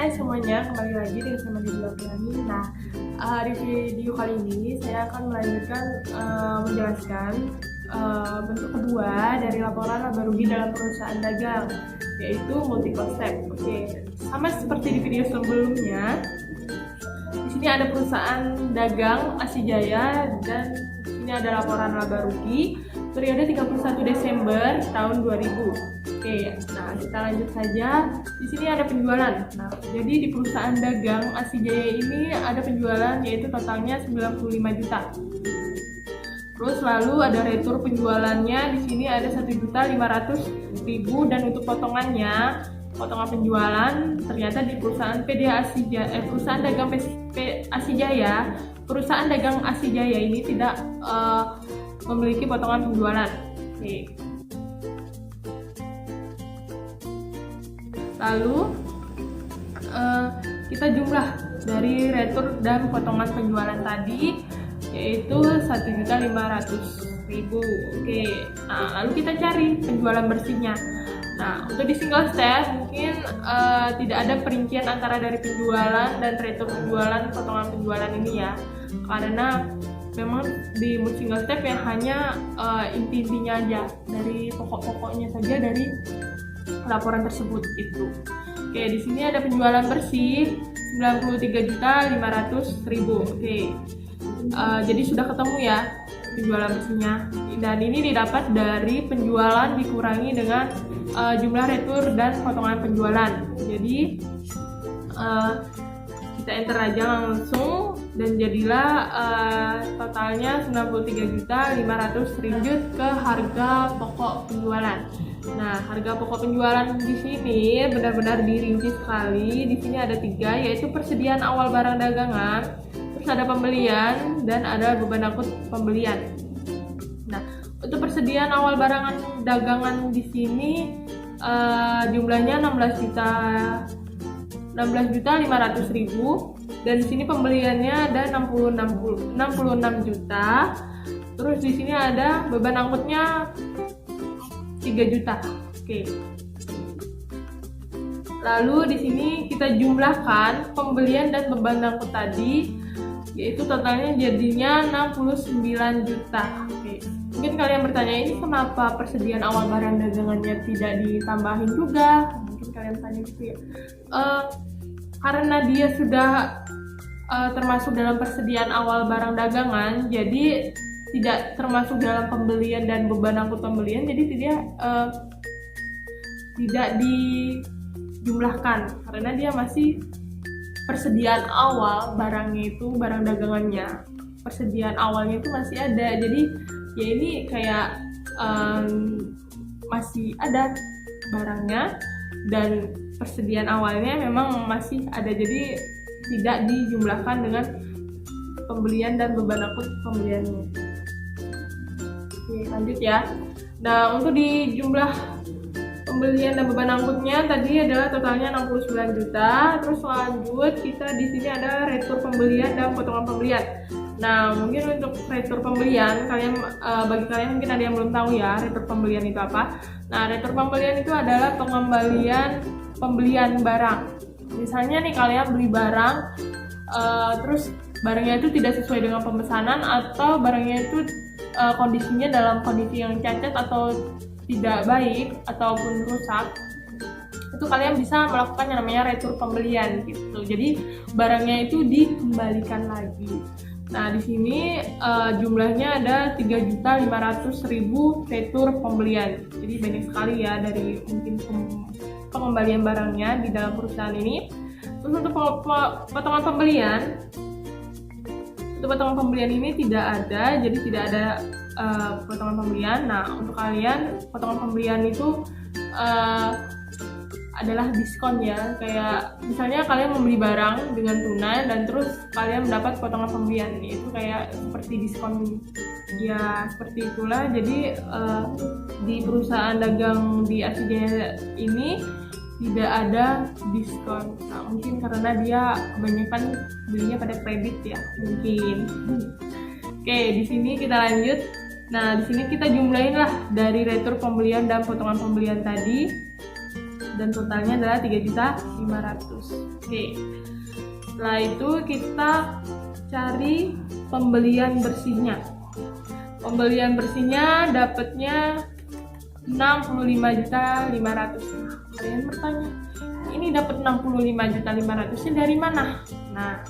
Hai semuanya, kembali lagi dengan saya Madila Piani. Nah, di video kali ini saya akan melanjutkan menjelaskan bentuk kedua dari laporan laba rugi dalam perusahaan dagang, yaitu multiple step. Oke, sama seperti di video sebelumnya, di sini ada perusahaan dagang Asijaya dan di sini ada laporan laba rugi periode 31 Desember tahun 2000. Oke, nah kita lanjut saja. Di sini ada penjualan. Nah, jadi di perusahaan dagang Asijaya ini ada penjualan yaitu totalnya 95 juta. Terus lalu ada retur penjualannya, di sini ada 1.500.000 dan untuk potongan penjualan ternyata di perusahaan perusahaan dagang Asijaya, perusahaan dagang Asijaya ini tidak memiliki potongan penjualan. Oke. Lalu kita jumlah dari retur dan potongan penjualan tadi yaitu 1.500.000. Oke. Nah, lalu kita cari penjualan bersihnya. Nah, untuk di single step mungkin tidak ada perincian antara dari penjualan dan retur penjualan, potongan penjualan ini ya. Karena memang di single step ya hanya inti-intinya aja, dari pokok-pokoknya saja dari laporan tersebut itu. Oke, di sini ada penjualan bersih 93.500.000. Oke. Jadi sudah ketemu ya penjualan bersihnya. Dan ini didapat dari penjualan dikurangi dengan jumlah retur dan potongan penjualan. Jadi kita enter aja langsung dan jadilah totalnya 93.500.000 ke harga pokok penjualan. Nah, harga pokok penjualan di sini benar-benar dirinci sekali. Di sini ada 3, yaitu persediaan awal barang dagangan, terus ada pembelian dan ada beban angkut pembelian. Nah, untuk persediaan awal barang dagangan di sini jumlahnya 16.500.000 dan di sini pembeliannya ada 66 juta. Terus di sini ada beban angkutnya 3 juta. Oke. Lalu di sini kita jumlahkan pembelian dan beban angkut tadi, yaitu totalnya jadinya 69 juta. Oke. Mungkin kalian bertanya, ini kenapa persediaan awal barang dagangannya tidak ditambahin juga? Mungkin kalian tanya gitu ya. Karena dia sudah termasuk dalam persediaan awal barang dagangan, jadi tidak termasuk dalam pembelian dan beban angkut pembelian, jadi tidak dijumlahkan karena dia masih persediaan awal barangnya itu, barang dagangannya, persediaan awalnya itu masih ada. Jadi ya ini kayak masih ada barangnya dan persediaan awalnya memang masih ada, jadi tidak dijumlahkan dengan pembelian dan beban angkut pembeliannya. Oke, lanjut ya. Nah, untuk di jumlah pembelian dan beban angkutnya tadi adalah totalnya 69 juta. Terus lanjut kita di sini ada retur pembelian dan potongan pembelian. Nah, mungkin untuk retur pembelian bagi kalian mungkin ada yang belum tahu ya, retur pembelian itu apa. Nah, retur pembelian itu adalah pengembalian pembelian barang. Misalnya nih kalian beli barang terus barangnya itu tidak sesuai dengan pemesanan atau barangnya itu kondisinya dalam kondisi yang cacat atau tidak baik ataupun rusak, itu kalian bisa melakukan yang namanya retur pembelian gitu. Jadi barangnya itu dikembalikan lagi. Nah, di sini jumlahnya ada 3.500.000 retur pembelian. Jadi banyak sekali ya dari mungkin pengembalian barangnya di dalam perusahaan ini. Terus untuk potongan pembelian, untuk potongan pembelian ini tidak ada, jadi tidak ada potongan pembelian. Nah, untuk kalian potongan pembelian itu adalah diskon ya, kayak misalnya kalian membeli barang dengan tunai dan terus kalian mendapat potongan pembelian, itu kayak seperti diskon ya, seperti itulah. Jadi di perusahaan dagang di Asijaya ini tidak ada diskon. Nah, mungkin karena dia kebanyakan belinya pada kredit ya, mungkin. Oke, di sini kita lanjut. Nah, di sini kita jumlahin lah dari retur pembelian dan potongan pembelian tadi. dan totalnya adalah 3.500.000. Oke. Setelah itu kita cari pembelian bersihnya. Pembelian bersihnya dapatnya 65.500.000. Kalian bertanya, ini dapat 65.500.000 dari mana? Nah,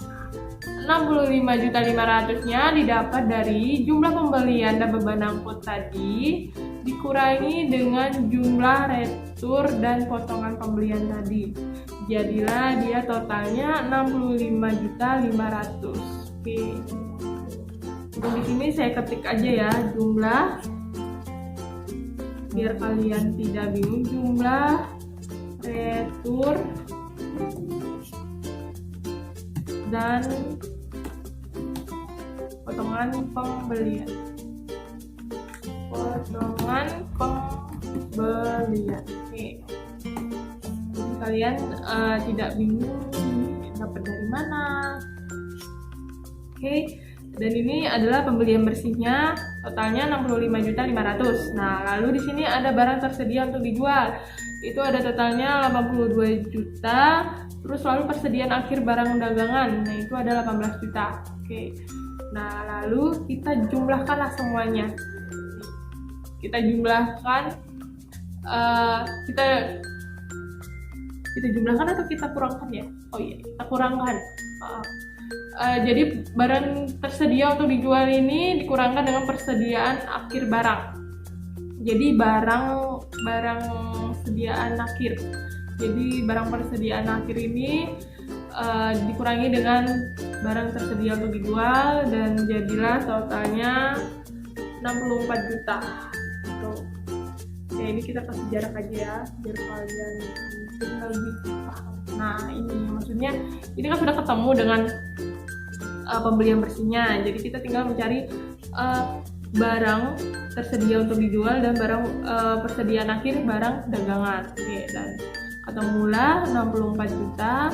65.500.000-nya didapat dari jumlah pembelian dan beban angkut tadi dikurangi dengan jumlah retur dan potongan pembelian tadi. Jadilah dia totalnya 65.500.000. Oke. Untuk di sini saya ketik aja ya jumlah, biar kalian tidak bingung. Jumlah retur dan potongan pembelian. Oke. Jadi kalian tidak bingung dapat dari mana. Oke. Dan ini adalah pembelian bersihnya, totalnya 65.500.000. Nah, lalu di sini ada barang tersedia untuk dijual. Itu ada totalnya 82 juta. Terus lalu persediaan akhir barang dagangan. Nah, itu ada 18 juta. Oke. Nah, lalu kita jumlahkanlah semuanya. Kita jumlahkan kita jumlahkan atau kita kurangkan ya? Oh iya, kita kurangkan. Jadi barang tersedia untuk dijual ini dikurangkan dengan persediaan akhir barang. Jadi barang sediaan akhir. Jadi barang persediaan akhir ini dikurangi dengan barang tersedia untuk dijual, dan jadilah totalnya 64 juta. Oke, ini kita kasih jarak aja ya biar kalian lebih paham. Nah, ini maksudnya ini kan sudah ketemu dengan pembelian bersihnya. Jadi kita tinggal mencari barang tersedia untuk dijual dan barang persediaan akhir barang dagangan. Oke, dan ketemulah 64 juta.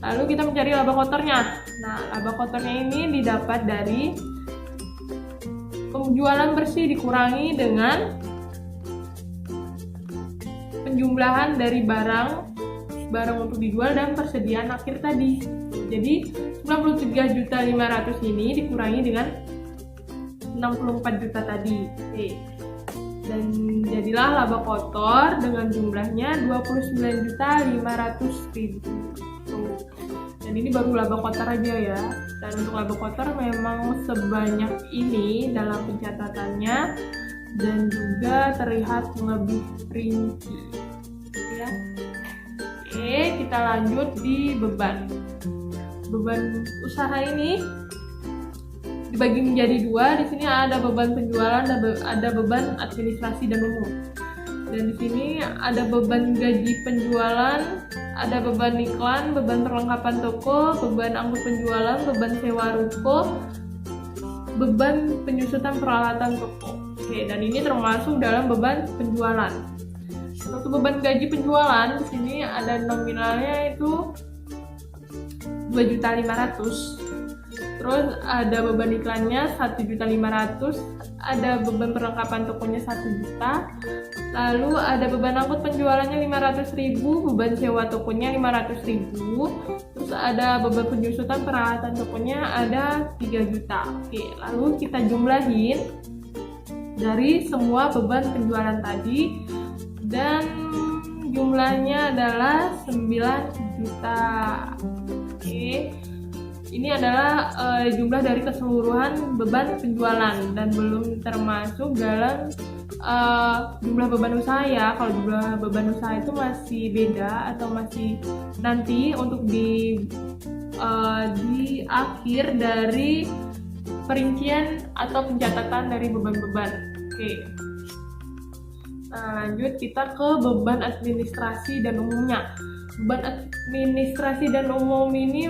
Lalu kita mencari laba kotornya. Nah, laba kotornya ini didapat dari penjualan bersih dikurangi dengan penjumlahan dari barang untuk dijual dan persediaan akhir tadi. Jadi 93.500.000 ini dikurangi dengan 64 juta tadi. Oke. Dan jadilah laba kotor dengan jumlahnya 29.500.000. Dan ini baru laba kotor aja ya. Dan untuk laba kotor memang sebanyak ini dalam pencatatannya dan juga terlihat lebih rinci. Ya. Oke, kita lanjut di beban. Beban usaha ini dibagi menjadi dua. Di sini ada beban penjualan dan ada beban administrasi dan umum. Dan di sini ada beban gaji penjualan, ada beban iklan, beban perlengkapan toko, beban angkut penjualan, beban sewa ruko, beban penyusutan peralatan toko. Oke, dan ini termasuk dalam beban penjualan. Untuk beban gaji penjualan di sini ada nominalnya itu 2.500.000. Terus ada beban iklannya 1.500.000, ada beban perlengkapan tokonya 1 juta. Lalu ada beban angkut penjualannya 500.000, beban sewa tokonya 500.000. Terus ada beban penyusutan peralatan tokonya ada 3 juta. Oke, lalu kita jumlahin dari semua beban penjualan tadi dan jumlahnya adalah 9 juta. Oke. Ini adalah jumlah dari keseluruhan beban penjualan dan belum termasuk dalam jumlah beban usaha ya. Kalau jumlah beban usaha itu masih beda atau masih nanti untuk di akhir dari perincian atau pencatatan dari beban-beban. Oke. Nah, lanjut kita ke beban administrasi dan umumnya. Beban administrasi dan umum ini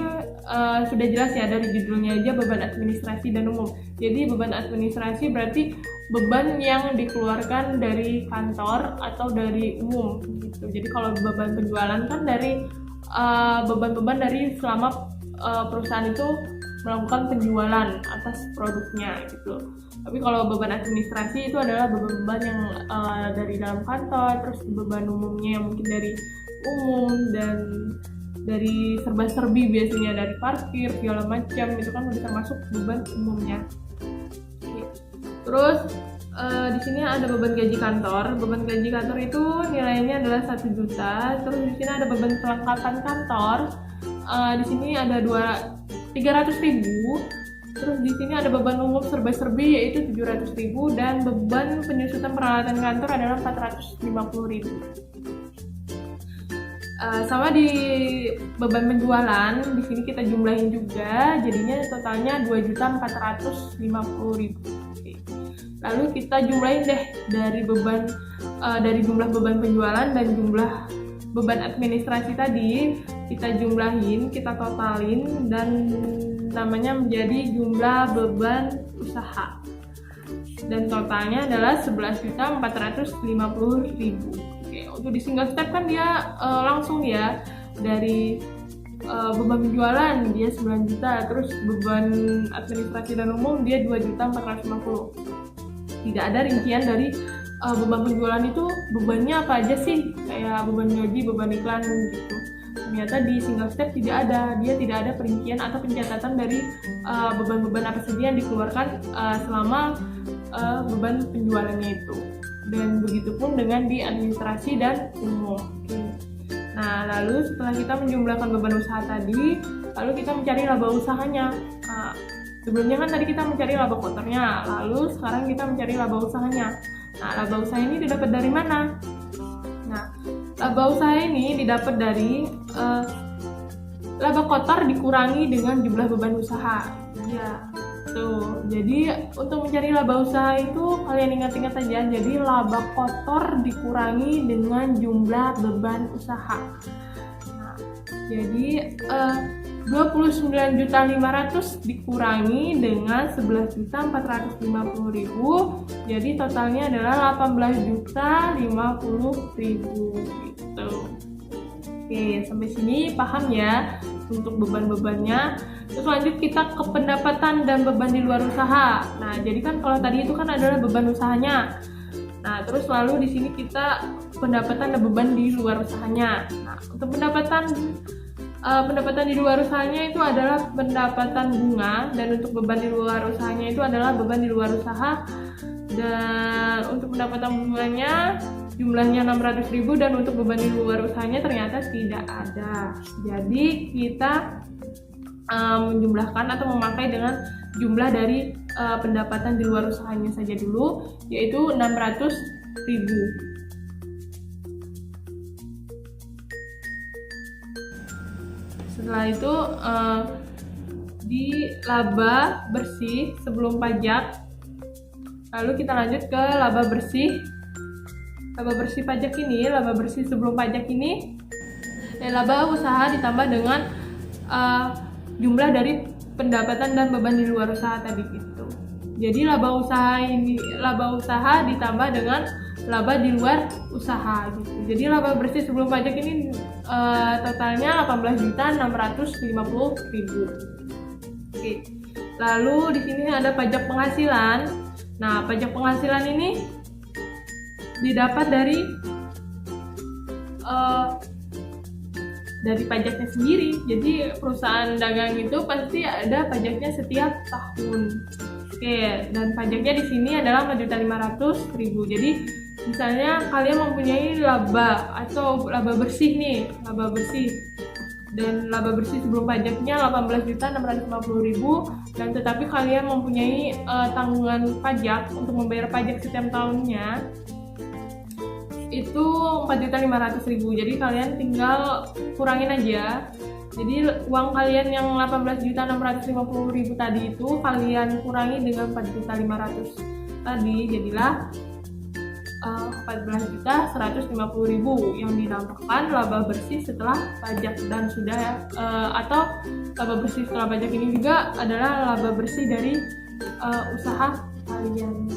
sudah jelas ya dari judulnya aja, beban administrasi dan umum. Jadi beban administrasi berarti beban yang dikeluarkan dari kantor atau dari umum gitu. Jadi kalau beban penjualan kan dari beban-beban dari selama perusahaan itu melakukan penjualan atas produknya gitu. Tapi kalau beban administrasi itu adalah beban-beban yang dari dalam kantor, terus beban umumnya yang mungkin dari umum dan dari serba-serbi, biasanya dari parkir segala macam, itu kan udah termasuk beban umumnya. Terus di sini ada beban gaji kantor. Beban gaji kantor itu nilainya adalah 1 juta. Terus di sini ada beban perlengkapan kantor. Di sini ada 300.000. Terus di sini ada beban umum serba-serbi yaitu 700.000 dan beban penyusutan peralatan kantor adalah 450.000. Sama di beban penjualan, di sini kita jumlahin juga, jadinya totalnya 2.450.000. Lalu kita jumlahin deh dari jumlah beban penjualan dan jumlah beban administrasi tadi, kita jumlahin, kita totalin dan namanya menjadi jumlah beban usaha. Dan totalnya adalah 11.450.000. Untuk di single step kan dia langsung ya, dari beban penjualan dia 9 juta, terus beban administrasi dan umum dia 2.450.000. Tidak ada rincian dari beban penjualan itu bebannya apa aja sih, kayak beban gaji, beban iklan gitu. Ternyata di single step tidak ada, dia tidak ada perincian atau pencatatan dari beban-beban apa saja yang dikeluarkan selama beban penjualannya itu. Dan begitu pun dengan di administrasi dan umum. Nah, lalu setelah kita menjumlahkan beban usaha tadi, lalu kita mencari laba usahanya. Sebelumnya kan tadi kita mencari laba kotornya, lalu sekarang kita mencari laba usahanya. Nah, laba usaha ini didapat dari mana? Nah, laba usaha ini didapat dari laba kotor dikurangi dengan jumlah beban usaha. Ya. Tuh, jadi untuk mencari laba usaha itu kalian ingat-ingat aja, jadi laba kotor dikurangi dengan jumlah beban usaha. Nah, jadi 29.500.000 dikurangi dengan 11.450.000, jadi totalnya adalah 18.050.000 gitu. Oke, sampai sini paham ya untuk beban-bebannya. Terus lanjut kita ke pendapatan dan beban di luar usaha. Nah, jadi kan kalau tadi itu kan adalah beban usahanya. Nah, terus lalu di sini kita pendapatan dan beban di luar usahanya. Nah, untuk pendapatan di luar usahanya itu adalah pendapatan bunga, dan untuk beban di luar usahanya itu adalah beban di luar usaha. Dan untuk pendapatan bunganya jumlahnya 600.000 dan untuk beban di luar usahanya ternyata tidak ada. Jadi kita menjumlahkan atau memakai dengan jumlah dari pendapatan di luar usahanya saja dulu, yaitu 600.000. Setelah itu di laba bersih sebelum pajak, lalu kita lanjut ke laba bersih. Laba bersih pajak ini, laba bersih sebelum pajak ini, laba usaha ditambah dengan jumlah dari pendapatan dan beban di luar usaha tadi gitu. Jadi laba usaha ditambah dengan laba di luar usaha gitu. Jadi laba bersih sebelum pajak ini totalnya 18.650.000. Oke. Lalu di sini ada pajak penghasilan. Nah, pajak penghasilan ini didapat dari pajaknya sendiri. Jadi perusahaan dagang itu pasti ada pajaknya setiap tahun. Oke, dan pajaknya di sini adalah 4.500.000. Jadi misalnya kalian mempunyai laba atau laba bersih nih, laba bersih. Dan laba bersih sebelum pajaknya 18.650.000, dan tetapi kalian mempunyai tanggungan pajak untuk membayar pajak setiap tahunnya itu 4.500.000. Jadi kalian tinggal kurangin aja. Jadi uang kalian yang 18.650.000 tadi itu kalian kurangi dengan 4.500 tadi, jadilah 14.150.000 yang dinamakan laba bersih setelah pajak. Dan sudah atau laba bersih setelah pajak ini juga adalah laba bersih dari usaha kalian.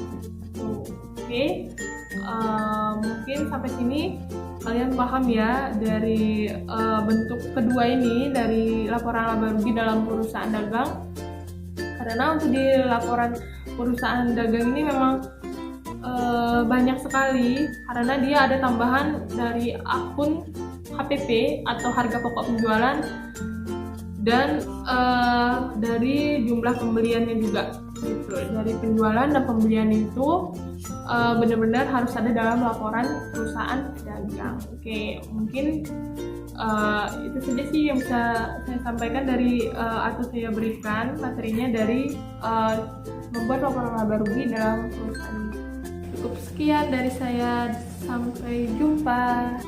Oke. Mungkin sampai sini kalian paham ya dari bentuk kedua ini, dari laporan laba rugi dalam perusahaan dagang. Karena untuk di laporan perusahaan dagang ini memang banyak sekali, karena dia ada tambahan dari akun HPP atau harga pokok penjualan dan dari jumlah pembeliannya juga gitu. Dari penjualan dan pembelian itu benar-benar harus ada dalam laporan perusahaan dagang. Oke, mungkin itu saja sih yang bisa saya sampaikan dari atau saya berikan materinya dari membuat laporan laba rugi dalam perusahaan. Cukup sekian dari saya, sampai jumpa.